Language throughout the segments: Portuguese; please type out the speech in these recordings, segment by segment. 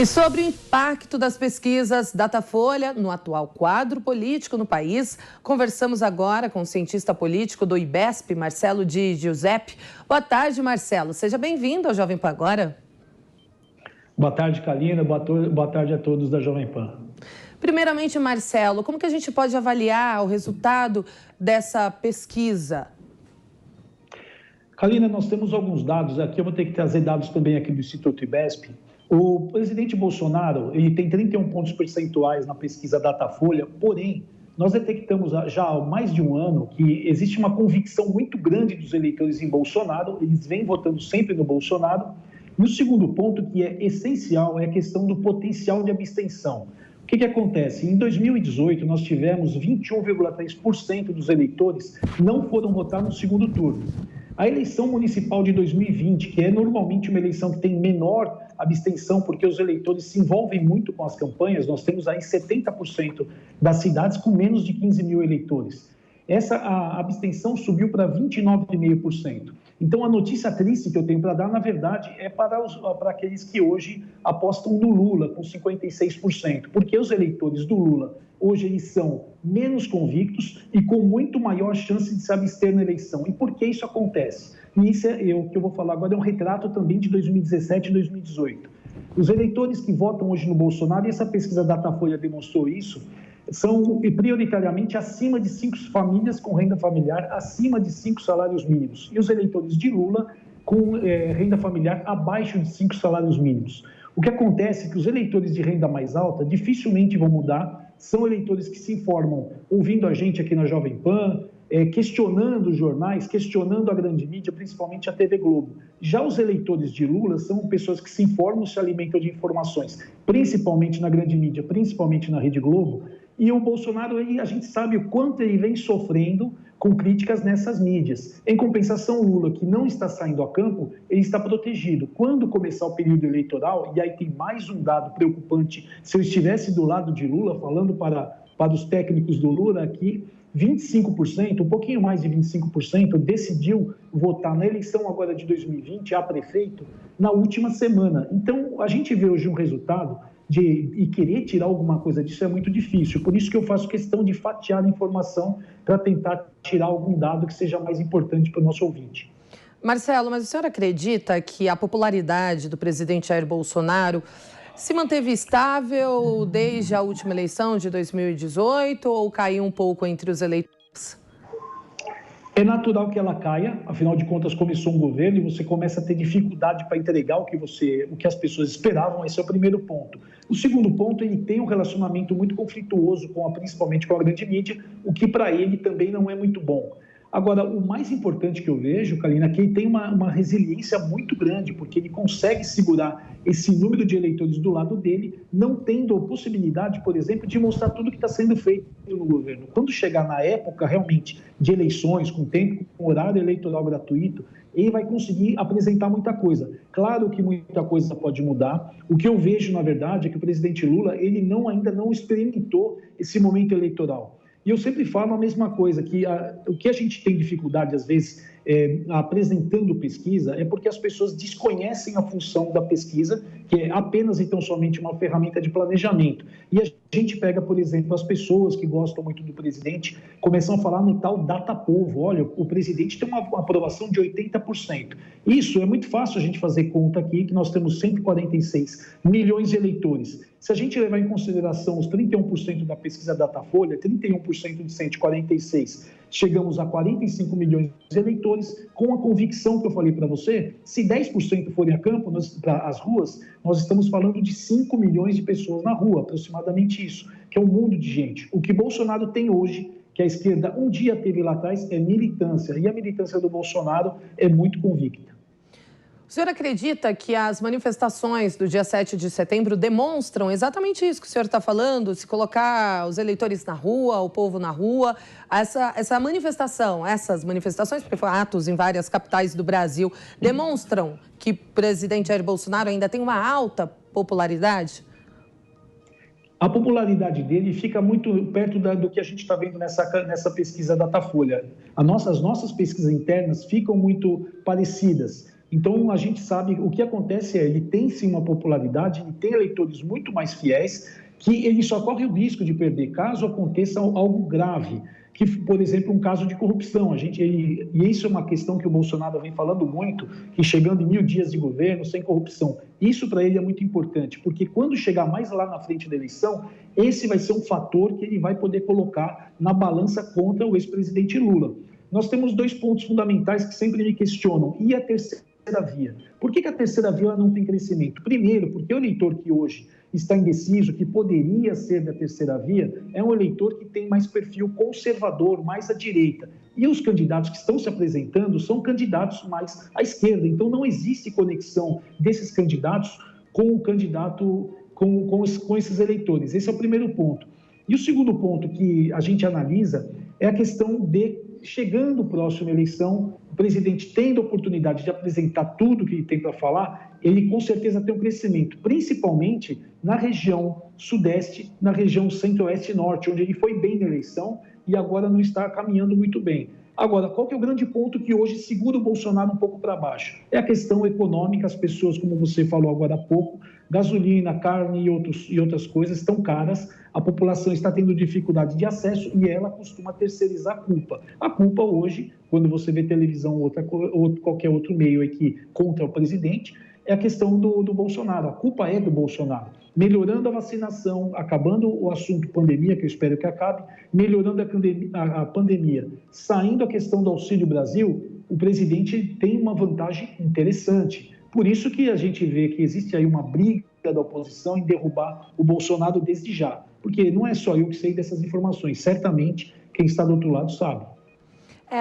E sobre o impacto das pesquisas Datafolha no atual quadro político no país, conversamos agora com o cientista político do IBESP, Marcelo Di Giuseppe. Boa tarde, Marcelo. Seja bem-vindo ao Jovem Pan Agora. Boa tarde, Kalina. Boa tarde a todos da Jovem Pan. Primeiramente, Marcelo, como que a gente pode avaliar o resultado dessa pesquisa? Kalina, nós temos alguns dados aqui, eu vou ter que trazer dados também aqui do Instituto IBESP. O presidente Bolsonaro, ele tem 31 pontos percentuais na pesquisa Datafolha, porém, nós detectamos já há mais de um ano que existe uma convicção muito grande dos eleitores em Bolsonaro, eles vêm votando sempre no Bolsonaro. E o segundo ponto, que é essencial, é a questão do potencial de abstenção. O que acontece? Em 2018, nós tivemos 21,3% dos eleitores não foram votar no segundo turno. A eleição municipal de 2020, que é normalmente uma eleição que tem menor abstenção, porque os eleitores se envolvem muito com as campanhas, nós temos aí 70% das cidades com menos de 15 mil eleitores. A abstenção subiu para 29,5%. Então, a notícia triste que eu tenho para dar, na verdade, é para aqueles que hoje apostam no Lula, com 56%, porque os eleitores do Lula, hoje, eles são menos convictos e com muito maior chance de se abster na eleição. E por que isso acontece? E isso o que eu vou falar agora é um retrato também de 2017 e 2018. Os eleitores que votam hoje no Bolsonaro, e essa pesquisa Datafolha demonstrou isso, são prioritariamente acima de 5 famílias com renda familiar, acima de 5 salários mínimos. E os eleitores de Lula com renda familiar abaixo de 5 salários mínimos. O que acontece é que os eleitores de renda mais alta dificilmente vão mudar, são eleitores que se informam ouvindo a gente aqui na Jovem Pan, questionando os jornais, questionando a grande mídia, principalmente a TV Globo. Já os eleitores de Lula são pessoas que se informam, se alimentam de informações, principalmente na grande mídia, principalmente na Rede Globo. E o Bolsonaro, a gente sabe o quanto ele vem sofrendo com críticas nessas mídias. Em compensação, Lula, que não está saindo a campo, ele está protegido. Quando começar o período eleitoral, e aí tem mais um dado preocupante, se eu estivesse do lado de Lula, falando para os técnicos do Lula aqui, 25%, um pouquinho mais de 25%, decidiu votar na eleição agora de 2020 a prefeito na última semana. Então, a gente vê hoje um resultado e querer tirar alguma coisa disso é muito difícil. Por isso que eu faço questão de fatiar a informação para tentar tirar algum dado que seja mais importante para o nosso ouvinte. Marcelo, mas o senhor acredita que a popularidade do presidente Jair Bolsonaro se manteve estável desde a última eleição de 2018 ou caiu um pouco entre os eleitores? É natural que ela caia, afinal de contas começou um governo e você começa a ter dificuldade para entregar o que as pessoas esperavam, esse é o primeiro ponto. O segundo ponto, ele tem um relacionamento muito conflituoso principalmente com a grande mídia, o que para ele também não é muito bom. Agora, o mais importante que eu vejo, Kalina, é que ele tem uma resiliência muito grande, porque ele consegue segurar esse número de eleitores do lado dele, não tendo a possibilidade, por exemplo, de mostrar tudo que está sendo feito no governo. Quando chegar na época, realmente, de eleições, com tempo, com horário eleitoral gratuito, ele vai conseguir apresentar muita coisa. Claro que muita coisa pode mudar. O que eu vejo, na verdade, é que o presidente Lula, ele ainda não experimentou esse momento eleitoral. E eu sempre falo a mesma coisa, que o que a gente tem dificuldade, às vezes, apresentando pesquisa, é porque as pessoas desconhecem a função da pesquisa, que é apenas e tão somente uma ferramenta de planejamento. E a gente pega, por exemplo, as pessoas que gostam muito do presidente, começam a falar no tal data-povo. Olha, o presidente tem uma aprovação de 80%. Isso é muito fácil a gente fazer conta aqui, que nós temos 146 milhões de eleitores. Se a gente levar em consideração os 31% da pesquisa Datafolha, 31% de 146, chegamos a 45 milhões de eleitores, com a convicção que eu falei para você, se 10% forem a campo, para as ruas, nós estamos falando de 5 milhões de pessoas na rua, aproximadamente isso, que é um mundo de gente. O que Bolsonaro tem hoje, que a esquerda um dia teve lá atrás, é militância, e a militância do Bolsonaro é muito convicta. O senhor acredita que as manifestações do dia 7 de setembro demonstram exatamente isso que o senhor está falando? Se colocar os eleitores na rua, o povo na rua, essas manifestações, porque foram atos em várias capitais do Brasil, demonstram que o presidente Jair Bolsonaro ainda tem uma alta popularidade? A popularidade dele fica muito perto do que a gente está vendo nessa pesquisa Datafolha. As nossas pesquisas internas ficam muito parecidas. Então, a gente sabe, o que acontece ele tem sim uma popularidade, ele tem eleitores muito mais fiéis, que ele só corre o risco de perder caso aconteça algo grave, que, por exemplo, um caso de corrupção. E isso é uma questão que o Bolsonaro vem falando muito, que chegando em 1000 dias de governo, sem corrupção. Isso para ele é muito importante, porque quando chegar mais lá na frente da eleição, esse vai ser um fator que ele vai poder colocar na balança contra o ex-presidente Lula. Nós temos 2 pontos fundamentais que sempre me questionam. E a terceira via? Por que a terceira via não tem crescimento? Primeiro, porque o eleitor que hoje está indeciso, que poderia ser da terceira via, é um eleitor que tem mais perfil conservador, mais à direita. E os candidatos que estão se apresentando são candidatos mais à esquerda. Então, não existe conexão desses candidatos com o candidato, com esses eleitores. Esse é o primeiro ponto. E o segundo ponto que a gente analisa é a questão de, chegando a próxima eleição, o presidente tendo a oportunidade de apresentar tudo que ele tem para falar, ele com certeza tem um crescimento, principalmente na região sudeste, na região centro-oeste e norte, onde ele foi bem na eleição e agora não está caminhando muito bem. Agora, qual que é o grande ponto que hoje segura o Bolsonaro um pouco para baixo? É a questão econômica, as pessoas, como você falou agora há pouco, gasolina, carne e outras coisas estão caras, a população está tendo dificuldade de acesso e ela costuma terceirizar a culpa. A culpa hoje, quando você vê televisão ou qualquer outro meio aqui contra o presidente, é a questão do Bolsonaro. A culpa é do Bolsonaro. Melhorando a vacinação, acabando o assunto pandemia, que eu espero que acabe, melhorando a pandemia, saindo a questão do Auxílio Brasil, o presidente tem uma vantagem interessante. Por isso que a gente vê que existe aí uma briga da oposição em derrubar o Bolsonaro desde já. Porque não é só eu que sei dessas informações, certamente quem está do outro lado sabe.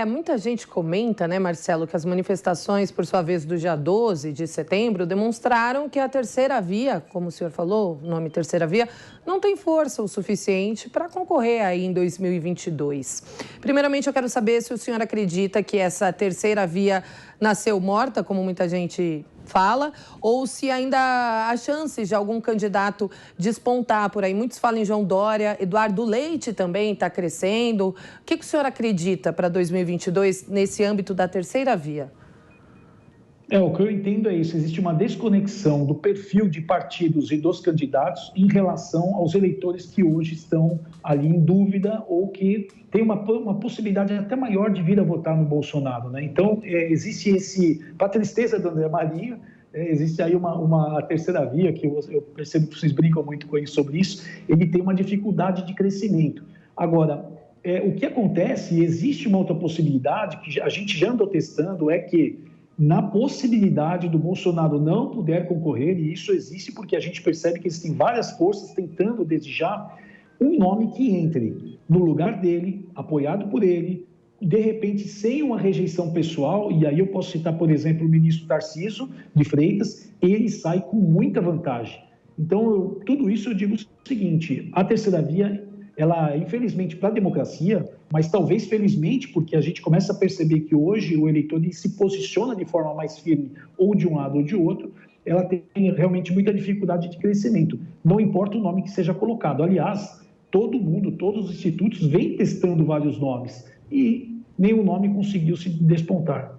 Muita gente comenta, né, Marcelo, que as manifestações, por sua vez, do dia 12 de setembro, demonstraram que a terceira via, como o senhor falou, o nome terceira via, não tem força o suficiente para concorrer aí em 2022. Primeiramente, eu quero saber se o senhor acredita que essa terceira via nasceu morta, como muita gente fala, ou se ainda há chances de algum candidato despontar por aí. Muitos falam em João Dória, Eduardo Leite também está crescendo. O que o senhor acredita para 2022 nesse âmbito da terceira via? O que eu entendo é isso, existe uma desconexão do perfil de partidos e dos candidatos em relação aos eleitores que hoje estão ali em dúvida ou que tem uma possibilidade até maior de vir a votar no Bolsonaro, né? Então, existe para a tristeza do André Marinho, existe aí uma terceira via, que eu percebo que vocês brincam muito com ele sobre isso, ele tem uma dificuldade de crescimento. Agora, o que acontece, existe uma outra possibilidade, que a gente já andou testando, é que na possibilidade do Bolsonaro não poder concorrer, e isso existe porque a gente percebe que existem várias forças tentando desde já um nome que entre no lugar dele, apoiado por ele, de repente sem uma rejeição pessoal, e aí eu posso citar, por exemplo, o ministro Tarcísio de Freitas, ele sai com muita vantagem. Então, tudo isso eu digo o seguinte, a terceira via, ela, infelizmente, para a democracia, mas talvez felizmente, porque a gente começa a perceber que hoje o eleitor se posiciona de forma mais firme, ou de um lado ou de outro, ela tem realmente muita dificuldade de crescimento. Não importa o nome que seja colocado. Aliás, todo mundo, todos os institutos vêm testando vários nomes e nenhum nome conseguiu se despontar.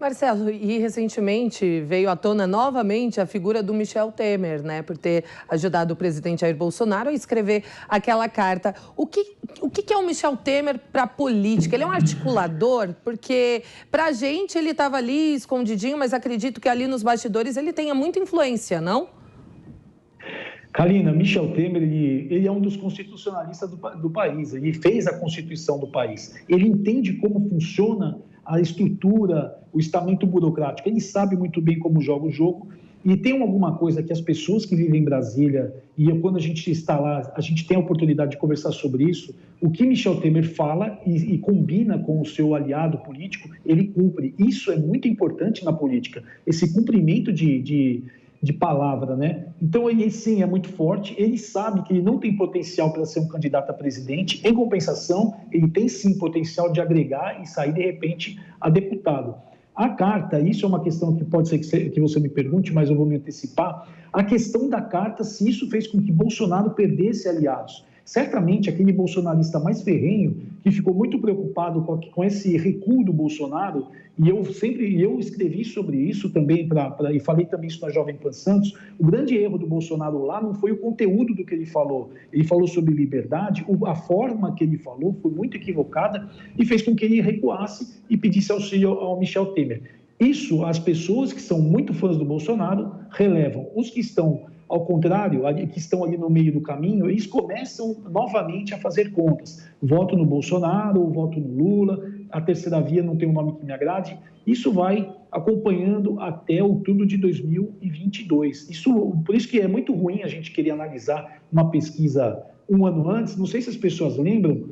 Marcelo, e recentemente veio à tona novamente a figura do Michel Temer, né, por ter ajudado o presidente Jair Bolsonaro a escrever aquela carta. O que é o Michel Temer para a política? Ele é um articulador? Porque para a gente ele estava ali escondidinho, mas acredito que ali nos bastidores ele tenha muita influência, não? Karina, Michel Temer, ele é um dos constitucionalistas do país, ele fez a Constituição do país, ele entende como funciona a estrutura, o estamento burocrático, ele sabe muito bem como joga o jogo e tem alguma coisa que as pessoas que vivem em Brasília, e quando a gente está lá, a gente tem a oportunidade de conversar sobre isso, o que Michel Temer fala e combina com o seu aliado político, ele cumpre. Isso é muito importante na política, esse cumprimento de palavra, né? Então, ele sim é muito forte, ele sabe que ele não tem potencial para ser um candidato a presidente, em compensação, ele tem sim potencial de agregar e sair, de repente, a deputado. A carta, isso é uma questão que pode ser que você me pergunte, mas eu vou me antecipar, a questão da carta, se isso fez com que Bolsonaro perdesse aliados. Certamente, aquele bolsonarista mais ferrenho, que ficou muito preocupado com esse recuo do Bolsonaro, e eu escrevi sobre isso também, e falei também isso na Jovem Pan Santos, o grande erro do Bolsonaro lá não foi o conteúdo do que ele falou sobre liberdade, a forma que ele falou foi muito equivocada e fez com que ele recuasse e pedisse auxílio ao Michel Temer. Isso, as pessoas que são muito fãs do Bolsonaro relevam. Os que estão, ao contrário, que estão ali no meio do caminho, eles começam novamente a fazer contas. Voto no Bolsonaro, voto no Lula, a terceira via não tem um nome que me agrade. Isso vai acompanhando até outubro de 2022. Por isso que é muito ruim a gente querer analisar uma pesquisa um ano antes. Não sei se as pessoas lembram,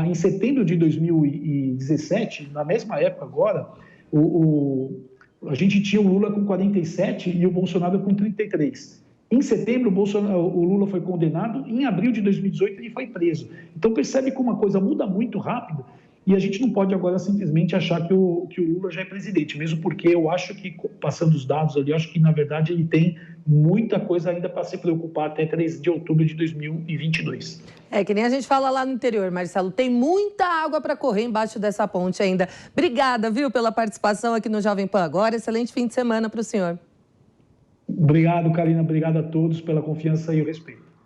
em setembro de 2017, na mesma época agora, a gente tinha o Lula com 47 e o Bolsonaro com 33. Em setembro, o Lula foi condenado, em abril de 2018 ele foi preso. Então percebe como uma coisa muda muito rápido e a gente não pode agora simplesmente achar que o Lula já é presidente, mesmo porque eu acho que, passando os dados ali, eu acho que na verdade ele tem muita coisa ainda para se preocupar até 3 de outubro de 2022. É que nem a gente fala lá no interior, Marcelo, tem muita água para correr embaixo dessa ponte ainda. Obrigada, viu, pela participação aqui no Jovem Pan Agora. Excelente fim de semana para o senhor. Obrigado, Karina. Obrigado a todos pela confiança e o respeito.